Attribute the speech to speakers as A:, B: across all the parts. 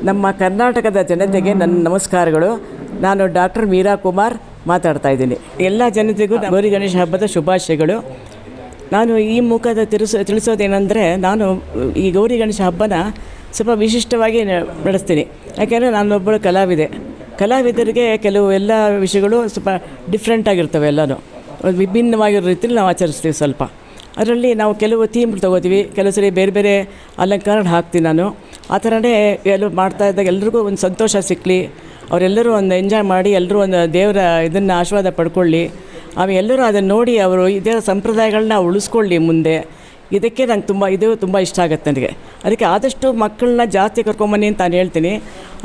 A: ನಮ್ಮ ಕರ್ನಾಟಕದ ಜನತೆಗೆ ನನ್ನ ನಮಸ್ಕಾರಗಳು. ನಾನು ಡಾಕ್ಟರ್ ಮೀರಾ ಕುಮಾರ್ ಮಾತಾಡ್ತಾ ಇದ್ದೀನಿ. ಎಲ್ಲ ಜನತೆಗೂ ಗೌರಿ ಗಣೇಶ ಹಬ್ಬದ ಶುಭಾಶಯಗಳು. ನಾನು ಈ ಮುಖದ ತಿಳಿಸೋದೇನೆಂದರೆ, ನಾನು ಈ ಗೌರಿ ಗಣೇಶ ಹಬ್ಬನ ಸ್ವಲ್ಪ ವಿಶಿಷ್ಟವಾಗಿ ನಡೆಸ್ತೀನಿ. ಯಾಕೆಂದರೆ ನಾನೊಬ್ಬಳು ಕಲಾವಿದರಿಗೆ ಕೆಲವು ಎಲ್ಲ ವಿಷಯಗಳು ಸ್ವಲ್ಪ ಡಿಫ್ರೆಂಟಾಗಿರ್ತವೆ. ಎಲ್ಲನೂ ವಿಭಿನ್ನವಾಗಿರೋ ರೀತಿಯಲ್ಲಿ ನಾವು ಆಚರಿಸ್ತೀವಿ. ಸ್ವಲ್ಪ ಅದರಲ್ಲಿ ನಾವು ಕೆಲವು ಥೀಮ್ಗಳು ತೊಗೋತೀವಿ, ಕೆಲವು ಸರಿ ಬೇರೆ ಬೇರೆ ಅಲಂಕಾರ ಹಾಕ್ತೀನಿ. ನಾನು ಆ ಥರನೇ ಎಲ್ಲರೂ ಮಾಡ್ತಾಯಿದ್ದಾಗ ಎಲ್ರಿಗೂ ಒಂದು ಸಂತೋಷ ಸಿಕ್ಕಲಿ, ಅವರೆಲ್ಲರೂ ಒಂದು ಎಂಜಾಯ್ ಮಾಡಿ ಎಲ್ಲರೂ ಒಂದು ದೇವರ ಇದನ್ನು ಆಶೀರ್ವಾದ ಪಡ್ಕೊಳ್ಳಿ. ಆಮೇಲೆ ಎಲ್ಲರೂ ಅದನ್ನು ನೋಡಿ ಅವರು ಇದೇ ಸಂಪ್ರದಾಯಗಳನ್ನ ಉಳಿಸ್ಕೊಳ್ಳಿ ಮುಂದೆ. ಇದಕ್ಕೆ ನಂಗೆ ತುಂಬ ಇಷ್ಟ ಆಗುತ್ತೆ ನನಗೆ. ಅದಕ್ಕೆ ಆದಷ್ಟು ಮಕ್ಕಳನ್ನ ಜಾಸ್ತಿ ಕರ್ಕೊಂಬನ್ನಿ ಅಂತ ನಾನು ಹೇಳ್ತೀನಿ.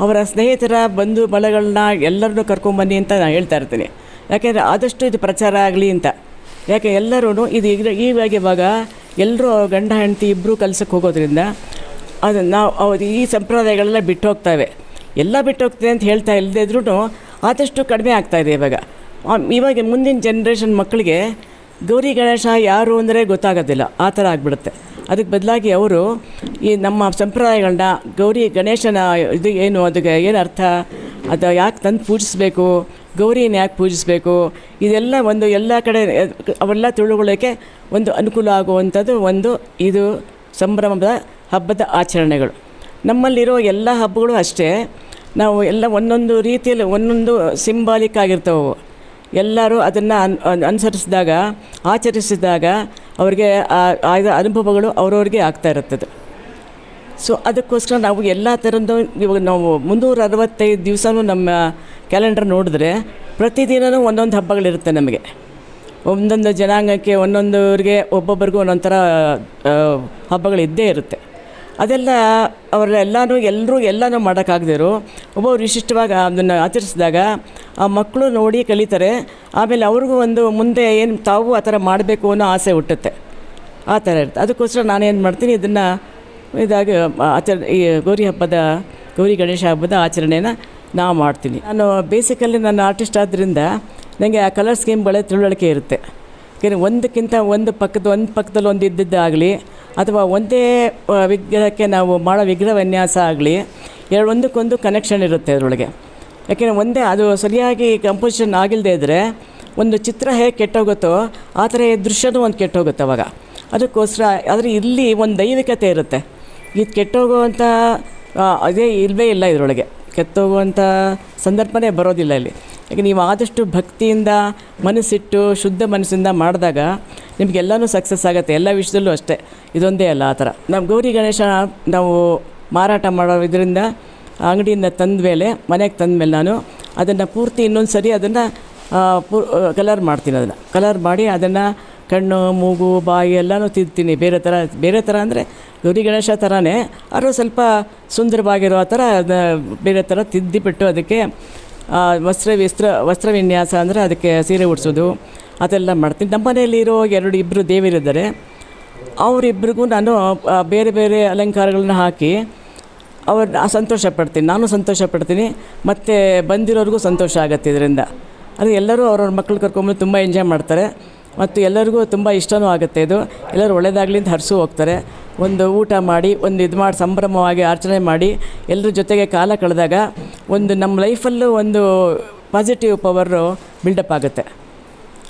A: ಅವರ ಸ್ನೇಹಿತರ ಬಂಧು ಬಳಗಳನ್ನ ಎಲ್ಲರನ್ನೂ ಕರ್ಕೊಂಬನ್ನಿ ಅಂತ ನಾನು ಹೇಳ್ತಾ ಇರ್ತೀನಿ. ಯಾಕೆಂದರೆ ಆದಷ್ಟು ಇದು ಪ್ರಚಾರ ಆಗಲಿ ಅಂತ. ಯಾಕೆ ಎಲ್ಲರೂ ಇದು ಇವಾಗ ಎಲ್ಲರೂ ಗಂಡ ಹೆಂಡತಿ ಇಬ್ಬರು ಕೆಲಸಕ್ಕೆ ಹೋಗೋದ್ರಿಂದ ಅದು ನಾವು ಈ ಸಂಪ್ರದಾಯಗಳೆಲ್ಲ ಬಿಟ್ಟು ಹೋಗ್ತಾವೆ. ಎಲ್ಲ ಬಿಟ್ಟು ಹೋಗ್ತದೆ ಅಂತ ಹೇಳ್ತಾ ಇಲ್ಲದೇ ಇದ್ರೂ ಆದಷ್ಟು ಕಡಿಮೆ ಆಗ್ತಾಯಿದೆ. ಇವಾಗ ಮುಂದಿನ ಜನ್ರೇಷನ್ ಮಕ್ಕಳಿಗೆ ಗೌರಿ ಗಣೇಶ ಯಾರು ಅಂದರೆ ಗೊತ್ತಾಗೋದಿಲ್ಲ, ಆ ಥರ ಆಗಿಬಿಡುತ್ತೆ. ಅದಕ್ಕೆ ಬದಲಾಗಿ ಅವರು ಈ ನಮ್ಮ ಸಂಪ್ರದಾಯಗಳನ್ನ, ಗೌರಿ ಗಣೇಶನ ಇದು ಏನು, ಅದಕ್ಕೆ ಏನು ಅರ್ಥ, ಅದು ಯಾಕೆ ತಂದು ಪೂಜಿಸಬೇಕು, ಗೌರಿನ ಯಾಕೆ ಪೂಜಿಸಬೇಕು, ಇದೆಲ್ಲ ಒಂದು ಎಲ್ಲ ಕಡೆ ಅವೆಲ್ಲ ತಿಳುವಳಿಕೆ ಒಂದು ಅನುಕೂಲ ಆಗುವಂಥದ್ದು ಇದು ಸಂಭ್ರಮದ ಹಬ್ಬದ ಆಚರಣೆಗಳು. ನಮ್ಮಲ್ಲಿರೋ ಎಲ್ಲ ಹಬ್ಬಗಳು ಅಷ್ಟೇ, ನಾವು ಎಲ್ಲ ಒಂದೊಂದು ರೀತಿಯಲ್ಲಿ ಒಂದೊಂದು ಸಿಂಬಾಲಿಕ್ ಆಗಿರ್ತವೆ. ಎಲ್ಲರೂ ಅದನ್ನು ಆಚರಿಸಿದಾಗ ಅವ್ರಿಗೆ ಆದ ಅನುಭವಗಳು ಅವ್ರವ್ರಿಗೆ ಆಗ್ತಾ ಇರುತ್ತದೆ. ಸೊ ಅದಕ್ಕೋಸ್ಕರ ನಾವು ಎಲ್ಲ ಥರದ್ದು ಇವಾಗ ನಾವು 365 ದಿವಸನೂ ನಮ್ಮ ಕ್ಯಾಲೆಂಡರ್ ನೋಡಿದ್ರೆ ಪ್ರತಿದಿನವೂ ಒಂದೊಂದು ಹಬ್ಬಗಳಿರುತ್ತೆ ನಮಗೆ. ಒಂದೊಂದು ಜನಾಂಗಕ್ಕೆ ಒಂದೊಂದವ್ರಿಗೆ ಒಬ್ಬೊಬ್ಬರಿಗೂ ಒಂದೊಂದು ಥರ ಹಬ್ಬಗಳಿದ್ದೇ ಇರುತ್ತೆ. ಅದೆಲ್ಲ ಎಲ್ಲರೂ ಮಾಡೋಕ್ಕಾಗದಿರೋ ಒಬ್ಬೊಬ್ರು ವಿಶಿಷ್ಟವಾಗಿ ಅದನ್ನು ಆಚರಿಸಿದಾಗ ಆ ಮಕ್ಕಳು ನೋಡಿ ಕಲಿತಾರೆ. ಆಮೇಲೆ ಅವ್ರಿಗೂ ಒಂದು ಮುಂದೆ ಏನು ತಾವು ಆ ಥರ ಮಾಡಬೇಕು ಅನ್ನೋ ಆಸೆ ಹುಟ್ಟುತ್ತೆ. ಆ ಥರ ಇರುತ್ತೆ. ಅದಕ್ಕೋಸ್ಕರ ನಾನೇನು ಮಾಡ್ತೀನಿ, ಇದನ್ನು ಈ ಗೌರಿ ಗಣೇಶ ಹಬ್ಬದ ಆಚರಣೆನ ನಾವು ಮಾಡ್ತೀನಿ. ನಾನು ಬೇಸಿಕಲಿ ನಾನು ಆರ್ಟಿಸ್ಟ್ ಆದ್ದರಿಂದ ನನಗೆ ಆ ಕಲರ್ ಸ್ಕೀಮ್ಗಳೇ ತಿಳುವಳಿಕೆ ಇರುತ್ತೆ. ಯಾಕೆಂದರೆ ಒಂದಕ್ಕಿಂತ ಒಂದು ಪಕ್ಕದಲ್ಲಿ ಒಂದು ಇದ್ದಿದ್ದಾಗಲಿ, ಅಥವಾ ಒಂದೇ ವಿಗ್ರಹಕ್ಕೆ ನಾವು ಮಾಡೋ ವಿಗ್ರಹ ವಿನ್ಯಾಸ ಆಗಲಿ, ಒಂದಕ್ಕೊಂದು ಕನೆಕ್ಷನ್ ಇರುತ್ತೆ ಅದರೊಳಗೆ. ಯಾಕೆಂದರೆ ಒಂದೇ ಅದು ಸರಿಯಾಗಿ ಕಂಪೋಸಿಷನ್ ಆಗಿಲ್ಲದೆ ಇದ್ದರೆ ಒಂದು ಚಿತ್ರ ಹೇಗೆ ಕೆಟ್ಟೋಗುತ್ತೋ ಆ ಥರ ದೃಶ್ಯನೂ ಒಂದು ಕೆಟ್ಟೋಗುತ್ತೆ ಅವಾಗ. ಅದಕ್ಕೋಸ್ಕರ ಆದರೆ ಇಲ್ಲಿ ಒಂದು ದೈವಿಕತೆ ಇರುತ್ತೆ. ಇದು ಕೆಟ್ಟೋಗುವಂಥ ಅದೇ ಇಲ್ಲವೇ ಇಲ್ಲ ಇದರೊಳಗೆ. ಕೆಟ್ಟೋಗುವಂಥ ಸಂದರ್ಭನೇ ಬರೋದಿಲ್ಲ ಇಲ್ಲಿ. ಯಾಕೆ ನೀವು ಆದಷ್ಟು ಭಕ್ತಿಯಿಂದ ಮನಸ್ಸಿಟ್ಟು ಶುದ್ಧ ಮನಸ್ಸಿಂದ ಮಾಡಿದಾಗ ನಿಮಗೆಲ್ಲನೂ ಸಕ್ಸಸ್ ಆಗುತ್ತೆ. ಎಲ್ಲ ವಿಷಯದಲ್ಲೂ ಅಷ್ಟೇ, ಇದೊಂದೇ ಅಲ್ಲ ಆ ಥರ. ನಮ್ಮ ಗೌರಿ ಗಣೇಶ ನಾವು ಮಾರಾಟ ಮಾಡೋ ಇದರಿಂದ ಅಂಗಡಿಯಿಂದ ಮನೆಗೆ ತಂದಮೇಲೆ ನಾನು ಅದನ್ನು ಪೂರ್ತಿ ಇನ್ನೊಂದು ಸರಿ ಅದನ್ನು ಕಲರ್ ಮಾಡ್ತೀನಿ. ಕಲರ್ ಮಾಡಿ ಅದನ್ನು ಕಣ್ಣು, ಮೂಗು, ಬಾಯಿ ಎಲ್ಲನೂ ತಿದ್ತೀನಿ. ಬೇರೆ ಥರ ಅಂದರೆ ಗೌರಿ ಗಣೇಶ ಥರನೇ ಅವರು ಸ್ವಲ್ಪ ಸುಂದರವಾಗಿರೋ ಆ ಥರ ಬೇರೆ ಥರ ತಿದ್ದಿಬಿಟ್ಟು ಅದಕ್ಕೆ ವಸ್ತ್ರ ವಿನ್ಯಾಸ ಅಂದರೆ ಅದಕ್ಕೆ ಸೀರೆ ಉಡಿಸೋದು ಅದೆಲ್ಲ ಮಾಡ್ತೀನಿ. ನಮ್ಮ ಮನೆಯಲ್ಲಿರೋ ಇಬ್ಬರು ದೇವರಿದ್ದಾರೆ, ಅವರಿಬ್ಬರಿಗೂ ನಾನು ಬೇರೆ ಬೇರೆ ಅಲಂಕಾರಗಳನ್ನ ಹಾಕಿ ನಾನು ಸಂತೋಷ ಪಡ್ತೀನಿ. ಮತ್ತು ಬಂದಿರೋರಿಗೂ ಸಂತೋಷ ಆಗುತ್ತೆ ಇದರಿಂದ. ಅದು ಎಲ್ಲರೂ ಅವ್ರವ್ರ ಮಕ್ಕಳು ಕರ್ಕೊಂಬಂದು ತುಂಬ ಎಂಜಾಯ್ ಮಾಡ್ತಾರೆ ಮತ್ತು ಎಲ್ಲರಿಗೂ ತುಂಬ ಇಷ್ಟವೂ ಆಗುತ್ತೆ. ಇದು ಎಲ್ಲರೂ ಒಳ್ಳೆಯದಾಗಲಿ ಅಂತ ಹರಿಸು ಹೋಗ್ತಾರೆ. ಒಂದು ಊಟ ಮಾಡಿ ಸಂಭ್ರಮವಾಗಿ ಆಚರಣೆ ಮಾಡಿ ಎಲ್ಲರ ಜೊತೆಗೆ ಕಾಲ ಕಳೆದಾಗ ನಮ್ಮ ಲೈಫಲ್ಲೂ ಒಂದು ಪಾಸಿಟಿವ್ ಪವರು ಬಿಲ್ಡಪ್ ಆಗುತ್ತೆ.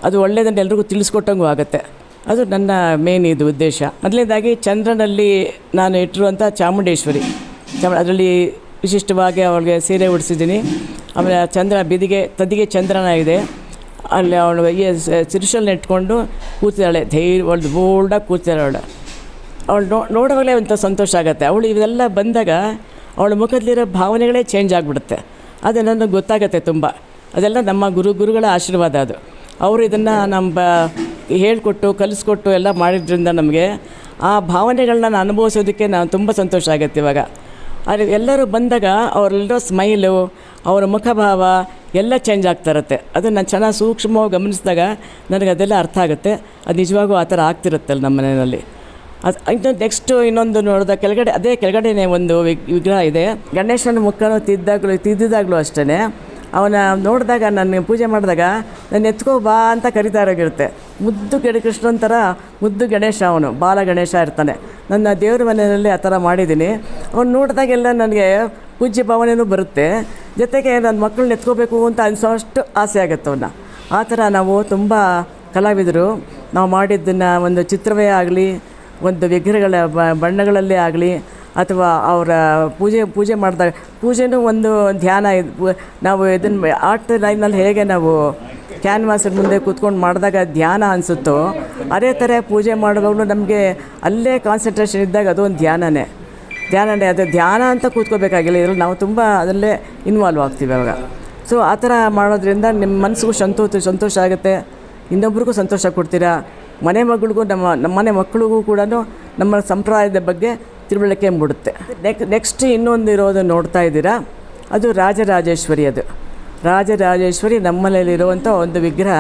A: ಅದು ಒಳ್ಳೆಯದನ್ನು ಎಲ್ರಿಗೂ ತಿಳಿಸ್ಕೊಟ್ಟಂಗೂ ಆಗುತ್ತೆ. ಅದು ನನ್ನ ಮೇನ್ ಉದ್ದೇಶ. ಮೊದಲನೇದಾಗಿ ಚಂದ್ರನಲ್ಲಿ ನಾನು ಇಟ್ಟಿರುವಂಥ ಚಾಮುಂಡೇಶ್ವರಿ, ಅದರಲ್ಲಿ ವಿಶಿಷ್ಟವಾಗಿ ಅವಳಿಗೆ ಸೀರೆ ಉಡಿಸಿದ್ದೀನಿ. ಆಮೇಲೆ ಚಂದ್ರ ತದಿಗೆ ಚಂದ್ರನ ಇದೆ, ಅಲ್ಲಿ ಅವಳು ಸಿರಿಶಲ್ನ ಇಟ್ಕೊಂಡು ಕೂತಿದ್ದಾಳೆ. ಅವಳು ಬೋಲ್ಡಾಗಿ ಕೂತಿದ್ದಾಳೆ. ಅವಳು ನೋಡುವಾಗಲೇ ಒಂಥ ಸಂತೋಷ ಆಗುತ್ತೆ. ಅವಳು ಇವೆಲ್ಲ ಬಂದಾಗ ಅವಳ ಮುಖದಲ್ಲಿರೋ ಭಾವನೆಗಳೇ ಚೇಂಜ್ ಆಗಿಬಿಡುತ್ತೆ. ಅದು ನನಗೆ ಗೊತ್ತಾಗುತ್ತೆ ತುಂಬ. ಅದೆಲ್ಲ ನಮ್ಮ ಗುರುಗಳ ಆಶೀರ್ವಾದ. ಅದು ಅವರು ಇದನ್ನು ಹೇಳಿಕೊಟ್ಟು ಕಲಿಸ್ಕೊಟ್ಟು ಎಲ್ಲ ಮಾಡಿದ್ರಿಂದ ನಮಗೆ ಆ ಭಾವನೆಗಳನ್ನ ಅನುಭವಿಸೋದಕ್ಕೆ ತುಂಬ ಸಂತೋಷ ಆಗುತ್ತೆ ಇವಾಗ. ಆದರೆ ಎಲ್ಲರೂ ಬಂದಾಗ ಅವರೆಲ್ಲರೂ ಸ್ಮೈಲು, ಅವರ ಮುಖಭಾವ ಎಲ್ಲ ಚೇಂಜ್ ಆಗ್ತಾ ಇರುತ್ತೆ. ಅದನ್ನು ನಾನು ಚೆನ್ನಾಗಿ ಸೂಕ್ಷ್ಮವಾಗಿ ಗಮನಿಸಿದಾಗ ನನಗೆ ಅದೆಲ್ಲ ಅರ್ಥ ಆಗುತ್ತೆ. ಅದು ನಿಜವಾಗೂ ಆ ಥರ ಆಗ್ತಿರುತ್ತಲ್ಲ ನಮ್ಮ ಮನೆಯಲ್ಲಿ. ಇನ್ನೊಂದು ನೋಡಿದ ಕೆಳಗಡೆನೇ ಒಂದು ವಿಗ್ರಹ ಇದೆ. ಗಣೇಶನ ಮುಖನೂ ತಿದ್ದಿದಾಗಲೂ ಅಷ್ಟೇ ಅವನ ನೋಡಿದಾಗ ನಾನು ಪೂಜೆ ಮಾಡಿದಾಗ ನಾನು ಎತ್ಕೋ ಬಾ ಅಂತ ಕರಿತಾ ಇರೋಗಿರುತ್ತೆ. ಮುದ್ದು ಕೃಷ್ಣನ ಥರ ಮುದ್ದು ಗಣೇಶ, ಅವನು ಬಾಲ ಗಣೇಶ ಇರ್ತಾನೆ. ನನ್ನ ದೇವ್ರ ಮನೆಯಲ್ಲಿ ಆ ಥರ ಮಾಡಿದ್ದೀನಿ. ಅವ್ನು ನೋಡಿದಾಗೆಲ್ಲ ನನಗೆ ಪೂಜ್ಯ ಭಾವನೆಯೂ ಬರುತ್ತೆ, ಜೊತೆಗೆ ನನ್ನ ಮಕ್ಕಳನ್ನ ಎತ್ಕೋಬೇಕು ಅಂತ ಅನಿಸೋಷ್ಟು ಆಸೆ ಆಗುತ್ತೆ ಅವನ್ನ. ಆ ಥರ ನಾವು ತುಂಬ ಕಲಾವಿದರು ನಾವು ಮಾಡಿದ್ದನ್ನು ಒಂದು ಚಿತ್ರವೇ ಆಗಲಿ, ಒಂದು ವಿಗ್ರಹಗಳ ಬಣ್ಣಗಳಲ್ಲೇ ಆಗಲಿ, ಅಥವಾ ಅವರ ಪೂಜೆ ಮಾಡಿದಾಗ ಪೂಜೆನೂ ಒಂದು ಧ್ಯಾನ. ನಾವು ಇದನ್ನು ಆರ್ಟ್ ಲೈನಲ್ಲಿ ಹೇಗೆ ನಾವು ಕ್ಯಾನ್ವಾಸಿನ ಮುಂದೆ ಕೂತ್ಕೊಂಡು ಮಾಡಿದಾಗ ಧ್ಯಾನ ಅನಿಸುತ್ತೋ, ಅದೇ ಥರ ಪೂಜೆ ಮಾಡುವಾಗಲೂ ನಮಗೆ ಅಲ್ಲೇ ಕಾನ್ಸಂಟ್ರೇಷನ್ ಇದ್ದಾಗ ಅದು ಒಂದು ಧ್ಯಾನನೇ. ಅದು ಧ್ಯಾನ ಅಂತ ಕೂತ್ಕೋಬೇಕಾಗಿಲ್ಲ, ಇದ್ರಲ್ಲಿ ನಾವು ತುಂಬ ಅದರಲ್ಲೇ ಇನ್ವಾಲ್ವ್ ಆಗ್ತೀವಿ ಅವಾಗ. ಸೊ ಆ ಥರ ಮಾಡೋದ್ರಿಂದ ನಿಮ್ಮ ಮನಸ್ಸಿಗೂ ಸಂತೋಷ ಆಗುತ್ತೆ, ಇನ್ನೊಬ್ರಿಗೂ ಸಂತೋಷ ಕೊಡ್ತೀರಾ, ಮನೆ ಮಗಳಿಗೂ ನಮ್ಮ ಮನೆ ಮಕ್ಕಳಿಗೂ ಕೂಡ ನಮ್ಮ ಸಂಪ್ರದಾಯದ ಬಗ್ಗೆ ತಿಳುವಳಿಕೆ ಮೂಡುತ್ತೆ. ನೆಕ್ಸ್ಟ್ ಇನ್ನೊಂದು ಇರೋದು ನೋಡ್ತಾ ಇದ್ದೀರಾ, ಅದು ರಾಜರಾಜೇಶ್ವರಿ. ಅದು ರಾಜರಾಜೇಶ್ವರಿ ನಮ್ಮಲ್ಲಿರುವಂಥ ಒಂದು ವಿಗ್ರಹ.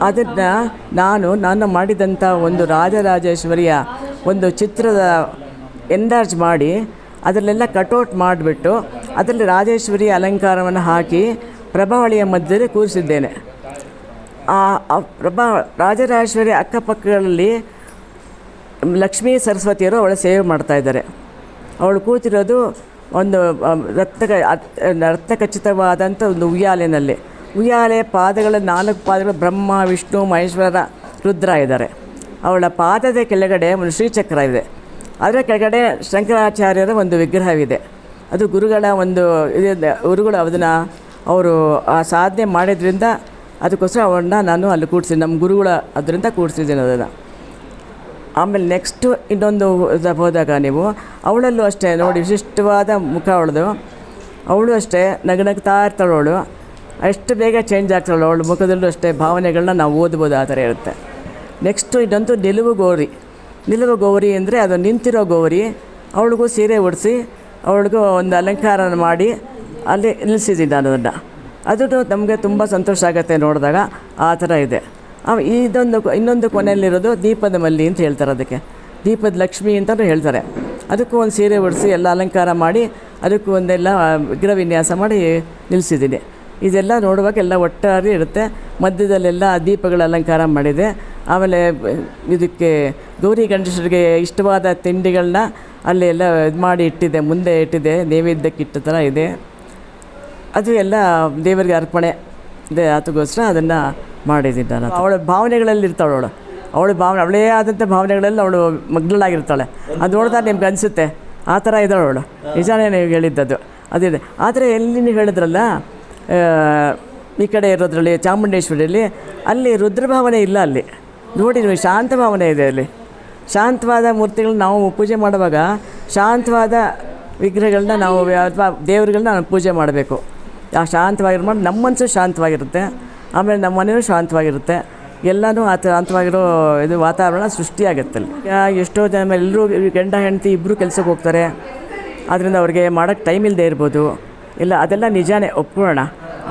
A: ಅದನ್ನು ನಾನು ಮಾಡಿದಂಥ ಒಂದು ರಾಜರಾಜೇಶ್ವರಿಯ ಒಂದು ಚಿತ್ರದ ಎನ್ಲಾರ್ಜ್ ಮಾಡಿ ಅದರಲ್ಲೆಲ್ಲ ಕಟೌಟ್ ಮಾಡಿಬಿಟ್ಟು ಅದರಲ್ಲಿ ರಾಜೇಶ್ವರಿ ಅಲಂಕಾರವನ್ನು ಹಾಕಿ ಪ್ರಭಾವಳಿಯ ಮಧ್ಯದಲ್ಲಿ ಕೂರಿಸಿದ್ದೇನೆ. ರಾಜರಾಜೇಶ್ವರಿ ಅಕ್ಕಪಕ್ಕಗಳಲ್ಲಿ ಲಕ್ಷ್ಮೀ ಸರಸ್ವತಿಯರು ಅವಳ ಸೇವೆ ಮಾಡ್ತಾಯಿದ್ದಾರೆ. ಅವಳು ಕೂತಿರೋದು ಒಂದು ರತ್ನಖಚಿತವಾದಂಥ ಒಂದು ಉಯ್ಯಾಲೆಯಲ್ಲಿ. ಉಯ್ಯಾಲೆ ಪಾದಗಳ 4 ಪಾದಗಳು ಬ್ರಹ್ಮ, ವಿಷ್ಣು, ಮಹೇಶ್ವರ, ರುದ್ರ ಇದ್ದಾರೆ. ಅವಳ ಪಾದದ ಕೆಳಗಡೆ ಒಂದು ಶ್ರೀಚಕ್ರ ಇದೆ. ಅದರ ಕೆಳಗಡೆ ಶಂಕರಾಚಾರ್ಯರ ಒಂದು ವಿಗ್ರಹವಿದೆ. ಅದು ಗುರುಗಳ ಒಂದು ಗುರುಗಳು ಅದನ್ನು ಅವರು ಆ ಸಾಧನೆ ಮಾಡಿದ್ರಿಂದ ಅದಕ್ಕೋಸ್ಕರ ಅವಳನ್ನ ನಾನು ಅಲ್ಲಿ ಕೂಡಿಸಿದ್ದೀನಿ, ನಮ್ಮ ಗುರುಗಳ ಅದರಿಂದ ಕೂಡಿಸಿದ್ದೀನಿ ಅದನ್ನು. ಆಮೇಲೆ ನೆಕ್ಸ್ಟು ಇನ್ನೊಂದು ಹೋದಾಗ ನೀವು ಅವಳಲ್ಲೂ ಅಷ್ಟೇ ನೋಡಿ, ವಿಶಿಷ್ಟವಾದ ಮುಖ ಅವಳು ಅಷ್ಟೇ ನಗನಗ್ತಾ ಇರ್ತಾಳೆ. ಅವಳು ಎಷ್ಟು ಬೇಗ ಚೇಂಜ್ ಆಗ್ತಾಳೆ. ಅವಳ ಮುಖದಲ್ಲೂ ಅಷ್ಟೇ ಭಾವನೆಗಳನ್ನ ನಾವು ಓದ್ಬೋದು, ಆ ಥರ ಇರುತ್ತೆ. ನೆಕ್ಸ್ಟು ಇನ್ನೊಂದು ನಿಲುವು ಗೌರಿ ಅಂದರೆ ಅದು ನಿಂತಿರೋ ಗೌರಿ. ಅವಳಿಗೂ ಸೀರೆ ಉಡಿಸಿ ಅವಳಿಗೂ ಒಂದು ಅಲಂಕಾರ ಮಾಡಿ ಅಲ್ಲಿ ನಿಲ್ಲಿಸಿದ್ದೀನಿ ನಾನು ಅದನ್ನು. ಅದು ನಮಗೆ ತುಂಬ ಸಂತೋಷ ಆಗುತ್ತೆ ನೋಡಿದಾಗ. ಆ ಥರ ಇದೆ. ಇನ್ನೊಂದು ಕೊನೆಯಲ್ಲಿರೋದು ದೀಪದ ಮಲ್ಲಿ ಅಂತ ಹೇಳ್ತಾರೆ. ಅದಕ್ಕೆ ದೀಪದ ಲಕ್ಷ್ಮಿ ಅಂತಲೂ ಹೇಳ್ತಾರೆ. ಅದಕ್ಕೂ ಒಂದು ಸೀರೆ ಉಡಿಸಿ ಎಲ್ಲ ಅಲಂಕಾರ ಮಾಡಿ ಅದಕ್ಕೂ ಒಂದೆಲ್ಲ ವಿಗ್ರಹ ವಿನ್ಯಾಸ ಮಾಡಿ ನಿಲ್ಲಿಸಿದ್ದೀನಿ. ಇದೆಲ್ಲ ನೋಡುವಾಗ ಎಲ್ಲ ಒಟ್ಟಾರೆ ಇರುತ್ತೆ. ಮಧ್ಯದಲ್ಲೆಲ್ಲ ದೀಪಗಳ ಅಲಂಕಾರ ಮಾಡಿದೆ. ಆಮೇಲೆ ಇದಕ್ಕೆ ಗೌರಿ ಗಣೇಶರಿಗೆ ಇಷ್ಟವಾದ ತಿಂಡಿಗಳನ್ನ ಅಲ್ಲಿ ಎಲ್ಲ ಇದು ಮಾಡಿ ಇಟ್ಟಿದೆ, ಮುಂದೆ ಇಟ್ಟಿದೆ, ನೈವೇದ್ಯಕ್ಕೆ ಇಟ್ಟ ಥರ ಇದೆ. ಅದು ಎಲ್ಲ ದೇವರಿಗೆ ಅರ್ಪಣೆ ಇದೆ. ಅದಕ್ಕೋಸ್ಕರ ಅದನ್ನು ಮಾಡಿದ್ದೀನಿ ನಾನು. ಅವಳ ಭಾವನೆಗಳಲ್ಲಿ ಇರ್ತಾಳೆ ಅವಳೇ ಆದಂಥ ಭಾವನೆಗಳಲ್ಲಿ ಅವಳು ಮಗ್ನಳಾಗಿರ್ತಾಳೆ. ಅದು ನೋಡಿದಾಗ ನಿಮ್ಗೆ ಅನಿಸುತ್ತೆ ಆ ಥರ ಇದ್ದಾಳೆ ಅವಳು. ನಿಜಾನೇ ನೀವು ಹೇಳಿದ್ದದು ಅದಿದೆ. ಆದರೆ ಎಲ್ಲಿ ನೀವು ಹೇಳಿದ್ರಲ್ಲ ಈ ಕಡೆ ಇರೋದ್ರಲ್ಲಿ ಚಾಮುಂಡೇಶ್ವರಿಯಲ್ಲಿ ಅಲ್ಲಿ ರುದ್ರಭಾವನೆ ಇಲ್ಲ. ಅಲ್ಲಿ ನೋಡಿ ನೀವು ಶಾಂತ ಭಾವನೆ ಇದೆ. ಅಲ್ಲಿ ಶಾಂತವಾದ ಮೂರ್ತಿಗಳನ್ನ ನಾವು ಪೂಜೆ ಮಾಡುವಾಗ ಶಾಂತವಾದ ವಿಗ್ರಹಗಳನ್ನ ನಾವು ಅಥವಾ ದೇವರುಗಳನ್ನ ನಾವು ಪೂಜೆ ಮಾಡಬೇಕು. ಆ ಶಾಂತವಾಗಿರೋ ನಮ್ಮ ಮನಸ್ಸು ಶಾಂತವಾಗಿರುತ್ತೆ, ಆಮೇಲೆ ನಮ್ಮ ಮನೆಯೂ ಶಾಂತವಾಗಿರುತ್ತೆ. ಎಲ್ಲನೂ ಆ ಶಾಂತವಾಗಿರೋ ಇದು ವಾತಾವರಣ ಸೃಷ್ಟಿಯಾಗುತ್ತೆ ಅಲ್ಲಿ. ಎಷ್ಟೋ ಜನ ಎಲ್ಲರೂ ಗಂಡ ಹೆಂಡತಿ ಇಬ್ಬರು ಕೆಲಸಕ್ಕೆ ಹೋಗ್ತಾರೆ, ಆದ್ದರಿಂದ ಅವ್ರಿಗೆ ಮಾಡೋಕ್ಕೆ ಟೈಮ್ ಇಲ್ಲದೆ ಇರ್ಬೋದು. ಇಲ್ಲ, ಅದೆಲ್ಲ ನಿಜಾನೇ, ಒಪ್ಕೊಳ್ಳೋಣ.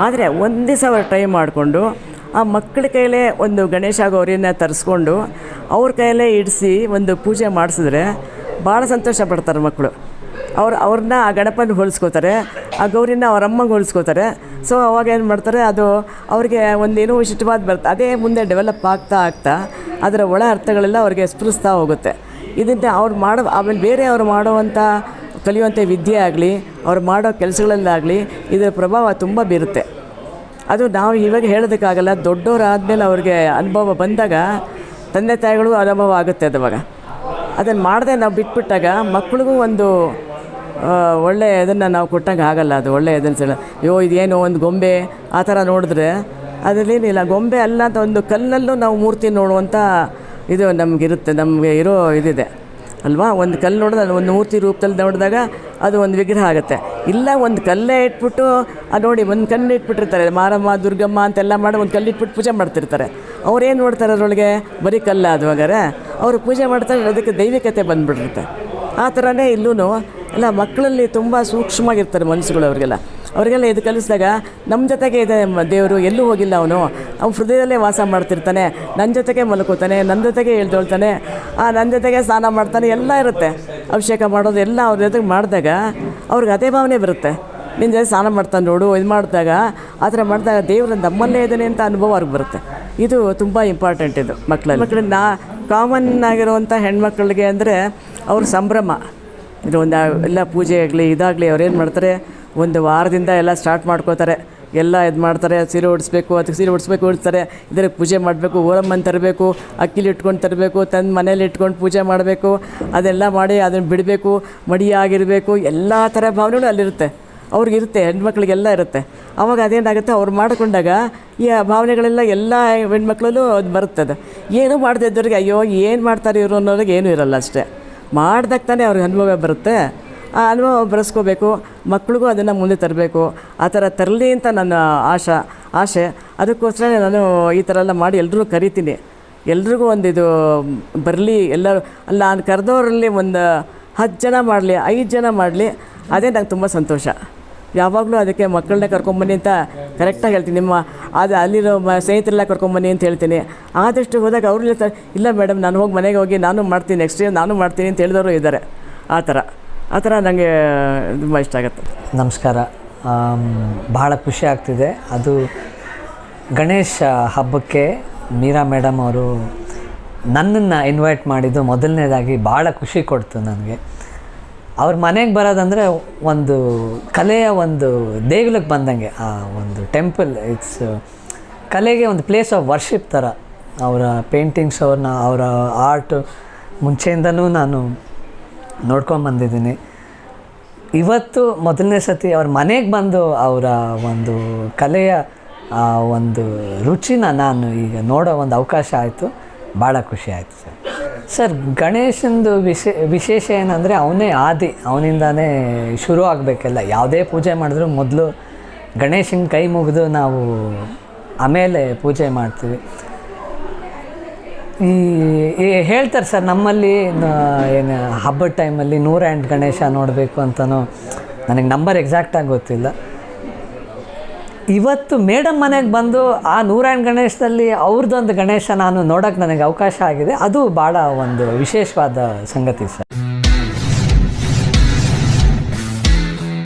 A: ಆದರೆ ಒಂದು ದಿವಸ ಅವ್ರು ಟೈಮ್ ಮಾಡಿಕೊಂಡು ಆ ಮಕ್ಕಳ ಕೈಲೇ ಒಂದು ಗಣೇಶ ಗೌರಿನ ತರಿಸ್ಕೊಂಡು ಅವ್ರ ಕೈಯಲ್ಲೇ ಇಡಿಸಿ ಒಂದು ಪೂಜೆ ಮಾಡಿಸಿದ್ರೆ ಭಾಳ ಸಂತೋಷ ಪಡ್ತಾರೆ ಮಕ್ಕಳು. ಅವ್ರನ್ನ ಆ ಗಣಪನ ಹೋಲಿಸ್ಕೋತಾರೆ, ಆ ಗೌರಿನ ಅವ್ರ ಅಮ್ಮಂಗೆ ಹೋಲಿಸ್ಕೋತಾರೆ. ಸೊ ಅವಾಗ ಏನು ಮಾಡ್ತಾರೆ, ಅದು ಅವ್ರಿಗೆ ಒಂದೇನೋ ವಿಶಿಷ್ಟವಾದ ಬರುತ್ತೆ. ಅದೇ ಮುಂದೆ ಡೆವಲಪ್ ಆಗ್ತಾ ಅದರ ಒಳ ಅರ್ಥಗಳೆಲ್ಲ ಅವ್ರಿಗೆ ಸ್ಫುರಿಸ್ತಾ ಹೋಗುತ್ತೆ. ಇದನ್ನು ಆಮೇಲೆ ಬೇರೆ ಅವ್ರು ಮಾಡುವಂಥ ಕಲಿಯುವಂಥ ವಿದ್ಯೆ ಆಗಲಿ, ಅವ್ರು ಮಾಡೋ ಕೆಲಸಗಳಲ್ಲಾಗಲಿ ಇದರ ಪ್ರಭಾವ ತುಂಬ ಬೀರುತ್ತೆ. ಅದು ನಾವು ಇವಾಗ ಹೇಳೋದಕ್ಕಾಗಲ್ಲ. ದೊಡ್ಡವರಾದಮೇಲೆ ಅವ್ರಿಗೆ ಅನುಭವ ಬಂದಾಗ ತಂದೆ ತಾಯಿಗಳು ಅನುಭವ ಆಗುತ್ತೆ. ಅದುವಾಗ ಅದನ್ನು ಮಾಡದೆ ನಾವು ಬಿಟ್ಬಿಟ್ಟಾಗ ಮಕ್ಳಿಗೂ ಒಂದು ಒಳ್ಳೆಯ ಇದನ್ನು ನಾವು ಕೊಟ್ಟಂಗೆ ಆಗಲ್ಲ. ಅದು ಒಳ್ಳೆಯ ಇದನ್ನು ಇದೇನೋ ಒಂದು ಗೊಂಬೆ ಆ ಥರ ನೋಡಿದ್ರೆ ಅದರಲ್ಲೇನಿಲ್ಲ. ಗೊಂಬೆ ಅಲ್ಲ ಅಂತ ಒಂದು ಕಲ್ಲಲ್ಲೂ ನಾವು ಮೂರ್ತಿ ನೋಡುವಂಥ ಇದು ನಮಗಿರುತ್ತೆ. ನಮಗೆ ಇರೋ ಇದಿದೆ ಅಲ್ವಾ. ಒಂದು ಕಲ್ಲು ನೋಡಿದ್ರೆ ಒಂದು ಮೂರ್ತಿ ರೂಪದಲ್ಲಿ ನೋಡಿದಾಗ ಅದು ಒಂದು ವಿಗ್ರಹ ಆಗುತ್ತೆ. ಇಲ್ಲ, ಒಂದು ಕಲ್ಲೇ ಇಟ್ಬಿಟ್ಟು ನೋಡಿ ಒಂದು ಕಲ್ಲು ಇಟ್ಬಿಟ್ಟಿರ್ತಾರೆ, ಮಾರಮ್ಮ ದುರ್ಗಮ್ಮ ಅಂತೆಲ್ಲ ಮಾಡಿ ಒಂದು ಕಲ್ಲು ಇಟ್ಬಿಟ್ಟು ಪೂಜೆ ಮಾಡ್ತಿರ್ತಾರೆ. ಅವ್ರೇನು ನೋಡ್ತಾರೆ ಅದರೊಳಗೆ, ಬರೀ ಕಲ್ಲ. ಅದು ಹಾಗಾದ್ರೆ ಅವರು ಪೂಜೆ ಮಾಡ್ತಾರೆ, ಅದಕ್ಕೆ ದೈವಿಕತೆ ಬಂದುಬಿಟ್ಟಿರುತ್ತೆ. ಆ ಥರನೇ ಇಲ್ಲೂ ಎಲ್ಲ ಮಕ್ಕಳಲ್ಲಿ ತುಂಬ ಸೂಕ್ಷ್ಮವಾಗಿರ್ತಾರೆ ಮನಸ್ಸುಗಳು. ಅವರಿಗೆಲ್ಲ ಇದು ಕಲಿಸಿದಾಗ ನಮ್ಮ ಜೊತೆಗೆ ಇದೆ ದೇವರು, ಎಲ್ಲೂ ಹೋಗಿಲ್ಲ. ಅವನು ಹೃದಯದಲ್ಲೇ ವಾಸ ಮಾಡ್ತಿರ್ತಾನೆ, ನನ್ನ ಜೊತೆಗೆ ಮಲ್ಕೋತಾನೆ, ನನ್ನ ಜೊತೆಗೆ ಹೇಳ್ತೊಳ್ತಾನೆ, ನನ್ನ ಜೊತೆಗೆ ಸ್ನಾನ ಮಾಡ್ತಾನೆ, ಎಲ್ಲ ಇರುತ್ತೆ. ಅಭಿಷೇಕ ಮಾಡೋದು ಎಲ್ಲ ಅವ್ರ ಜೊತೆಗೆ ಮಾಡಿದಾಗ ಅವ್ರಿಗೆ ಅದೇ ಭಾವನೆ ಬರುತ್ತೆ. ನಿನ್ನ ಜೊತೆ ಸ್ನಾನ ಮಾಡ್ತಾನೆ ನೋಡು, ಇದು ಮಾಡಿದಾಗ ಆ ಥರ ಮಾಡಿದಾಗ ದೇವರು ನಮ್ಮಲ್ಲೇ ಇದ್ದಾನೆ ಅಂತ ಅನುಭವ ಅವ್ರಿಗೆ ಬರುತ್ತೆ. ಇದು ತುಂಬ ಇಂಪಾರ್ಟೆಂಟ್. ಇದು ಮಕ್ಕಳನ್ನ ಕಾಮನ್ ಆಗಿರುವಂಥ ಹೆಣ್ಮಕ್ಳಿಗೆ ಅಂದರೆ ಅವ್ರ ಸಂಭ್ರಮ. ಇದು ಒಂದು ಎಲ್ಲ ಪೂಜೆ ಆಗಲಿ ಇದಾಗಲಿ ಅವ್ರೇನು ಮಾಡ್ತಾರೆ, ಒಂದು ವಾರದಿಂದ ಎಲ್ಲ ಸ್ಟಾರ್ಟ್ ಮಾಡ್ಕೋತಾರೆ. ಎಲ್ಲ ಇದು ಮಾಡ್ತಾರೆ, ಸೀರೆ ಉಡಿಸ್ಬೇಕು, ಅದಕ್ಕೆ ಸೀರೆ ಉಡಿಸ್ತಾರೆ, ಇದಕ್ಕೆ ಪೂಜೆ ಮಾಡಬೇಕು, ಓರಮ್ಮನ ತರಬೇಕು, ಅಕ್ಕಿಲಿ ಇಟ್ಕೊಂಡು ತರಬೇಕು, ತಂದು ಮನೇಲಿ ಇಟ್ಕೊಂಡು ಪೂಜೆ ಮಾಡಬೇಕು, ಅದೆಲ್ಲ ಮಾಡಿ ಅದನ್ನು ಬಿಡಬೇಕು, ಮಡಿಯಾಗಿರಬೇಕು, ಎಲ್ಲ ಥರ ಭಾವನೆಗಳು ಅಲ್ಲಿರುತ್ತೆ. ಅವ್ರಿಗಿರುತ್ತೆ, ಹೆಣ್ಮಕ್ಳಿಗೆಲ್ಲ ಇರುತ್ತೆ. ಆವಾಗ ಅದೇನಾಗುತ್ತೆ, ಅವ್ರು ಮಾಡಿಕೊಂಡಾಗ ಈ ಭಾವನೆಗಳೆಲ್ಲ ಎಲ್ಲ ಹೆಣ್ಮಕ್ಳಲ್ಲೂ ಅದು ಬರುತ್ತದೆ. ಏನೂ ಮಾಡದೇ ಇದ್ದವ್ರಿಗೆ ಅಯ್ಯೋ ಏನು ಮಾಡ್ತಾರೆ ಇವರು ಅನ್ನೋರಿಗೆ ಏನೂ ಇರಲ್ಲ. ಅಷ್ಟೇ ಮಾಡ್ದಾಗ ತಾನೇ ಅವ್ರಿಗೆ ಅನುಭವ ಬರುತ್ತೆ. ಆ ಅನುಭವ ಬೆಳೆಸ್ಕೋಬೇಕು, ಮಕ್ಳಿಗೂ ಅದನ್ನು ಮುಂದೆ ತರಬೇಕು. ಆ ಥರ ತರಲಿ ಅಂತ ನನ್ನ ಆಸೆ. ಅದಕ್ಕೋಸ್ಕರ ನಾನು ಈ ಥರ ಎಲ್ಲ ಮಾಡಿ ಎಲ್ರೂ ಕರಿತೀನಿ. ಎಲ್ರಿಗೂ ಒಂದು ಇದು ಬರಲಿ, ಎಲ್ಲರೂ ಅಲ್ಲ ನಾನು ಕರೆದವರಲ್ಲಿ ಒಂದು 10 ಜನ ಮಾಡಲಿ, 5 ಜನ ಮಾಡಲಿ, ಅದೇ ನಂಗೆ ತುಂಬ ಸಂತೋಷ. ಯಾವಾಗಲೂ ಅದಕ್ಕೆ ಮಕ್ಕಳನ್ನೇ ಕರ್ಕೊಂಬನ್ನಿ ಅಂತ ಕರೆಕ್ಟಾಗಿ ಹೇಳ್ತೀನಿ. ಅದು ಅಲ್ಲಿರೋ ಸ್ನೇಹಿತರೆಲ್ಲ ಕರ್ಕೊಂಬನ್ನಿ ಅಂತ ಹೇಳ್ತೀನಿ. ಆದಷ್ಟು ಹೋದಾಗ ಅವ್ರು ಹೇಳ್ತಾರೆ, ಇಲ್ಲ ಮೇಡಮ್ ನಾನು ಹೋಗಿ ಮನೆಗೆ ಹೋಗಿ ನಾನು ಮಾಡ್ತೀನಿ, ನೆಕ್ಸ್ಟ್ ಟೈಮ್ ನಾನು ಮಾಡ್ತೀನಿ ಅಂತ ಹೇಳಿದವರು ಇದ್ದಾರೆ. ಆ ಥರ ನನಗೆ ತುಂಬ ಇಷ್ಟ ಆಗುತ್ತೆ.
B: ನಮಸ್ಕಾರ. ಭಾಳ ಖುಷಿ ಆಗ್ತಿದೆ. ಅದು ಗಣೇಶ ಹಬ್ಬಕ್ಕೆ ಮೀರಾ ಮೇಡಮ್ ಅವರು ನನ್ನನ್ನು ಇನ್ವೈಟ್ ಮಾಡಿದ್ದು ಮೊದಲನೇದಾಗಿ ಭಾಳ ಖುಷಿ ಕೊಡ್ತು ನನಗೆ. ಅವ್ರ ಮನೆಗೆ ಬರೋದಂದರೆ ಒಂದು ಕಲೆಯ ಒಂದು ದೇಗುಲಕ್ಕೆ ಬಂದಂಗೆ. ಆ ಒಂದು ಟೆಂಪಲ್, ಇಟ್ಸ್ ಕಲೆಗೆ ಒಂದು ಪ್ಲೇಸ್ ಆಫ್ ವರ್ಷಿಪ್ ಥರ. ಅವರ ಪೇಂಟಿಂಗ್ಸ್, ಅವರ ಆರ್ಟ್ ಮುಂಚೆಯಿಂದನೂ ನಾನು ನೋಡ್ಕೊಂಬಂದಿದ್ದೀನಿ. ಇವತ್ತು ಮೊದಲನೇ ಸತಿ ಅವ್ರ ಮನೆಗೆ ಬಂದು ಅವರ ಒಂದು ಕಲೆಯ ಒಂದು ರುಚಿನ ನಾನು ಈಗ ನೋಡೋ ಒಂದು ಅವಕಾಶ ಆಯಿತು. ಭಾಳ ಖುಷಿ ಆಯಿತು ಸರ್. ಗಣೇಶಂದು ವಿಶೇಷ ಏನಂದರೆ ಅವನೇ ಆದಿ, ಅವನಿಂದಾನೇ ಶುರು ಆಗಬೇಕೆಲ್ಲ. ಯಾವುದೇ ಪೂಜೆ ಮಾಡಿದ್ರೂ ಮೊದಲು ಗಣೇಶನ ಕೈ ಮುಗಿದು ನಾವು ಆಮೇಲೆ ಪೂಜೆ ಮಾಡ್ತೀವಿ. ಈ ಹೇಳ್ತಾರೆ ಸರ್ ನಮ್ಮಲ್ಲಿ ಏನು ಹಬ್ಬದ ಟೈಮಲ್ಲಿ 108 ಗಣೇಶ ನೋಡಬೇಕು ಅಂತನೋ, ನನಗೆ ನಂಬರ್ ಎಕ್ಸಾಕ್ಟಾಗಿ ಗೊತ್ತಿಲ್ಲ. ಇವತ್ತು ಮೇಡಮ್ ಮನೆಗೆ ಬಂದು ಆ 108 ಗಣೇಶದಲ್ಲಿ ಅವ್ರದ್ದೊಂದು ಗಣೇಶ ನಾನು ನೋಡೋಕ್ಕೆ ನನಗೆ ಅವಕಾಶ ಆಗಿದೆ. ಅದು ಭಾಳ ಒಂದು ವಿಶೇಷವಾದ ಸಂಗತಿ ಸರ್.